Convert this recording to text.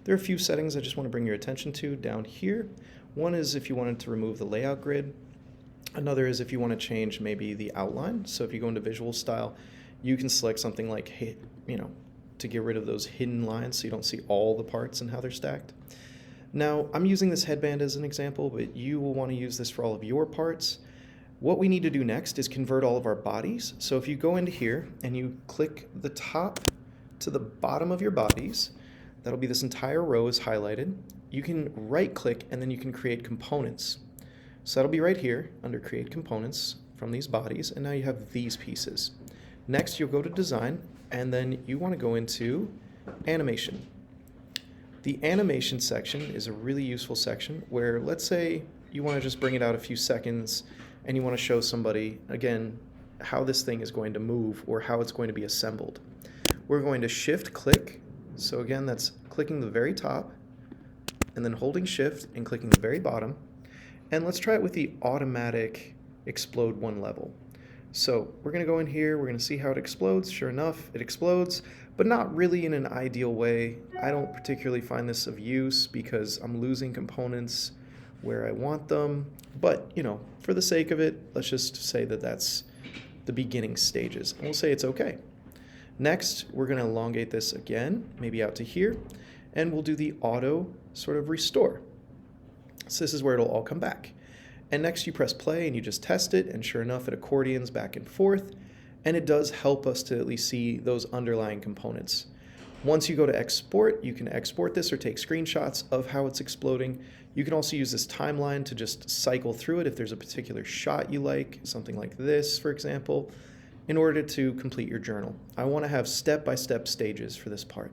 There are a few settings I just want to bring your attention to down here. One is if you wanted to remove the layout grid. Another is if you want to change maybe the outline. So if you go into visual style, you can select something like, to get rid of those hidden lines so you don't see all the parts and how they're stacked. Now, I'm using this headband as an example, but you will want to use this for all of your parts. What we need to do next is convert all of our bodies. So if you go into here and you click the top to the bottom of your bodies, that'll be this entire row is highlighted. You can right click and then you can create components. So that'll be right here under create components from these bodies, and now you have these pieces. Next, you'll go to design, and then you want to go into animation. The animation section is a really useful section where, let's say you want to just bring it out a few seconds and you want to show somebody, again, how this thing is going to move or how it's going to be assembled. We're going to shift click. So again, that's clicking the very top and then holding shift and clicking the very bottom. And let's try it with the automatic explode one level. So we're going to go in here, we're going to see how it explodes. Sure enough, it explodes, but not really in an ideal way. I don't particularly find this of use because I'm losing components where I want them. But, for the sake of it, let's just say that that's the beginning stages. And we'll say it's okay. Next, we're going to elongate this again, maybe out to here, and we'll do the auto sort of restore. So this is where it'll all come back. And next you press play and you just test it, and sure enough it accordions back and forth, and it does help us to at least see those underlying components. Once you go to export, you can export this or take screenshots of how it's exploding. You can also use this timeline to just cycle through it if there's a particular shot you like, something like this, for example, in order to complete your journal. I want to have step-by-step stages for this part.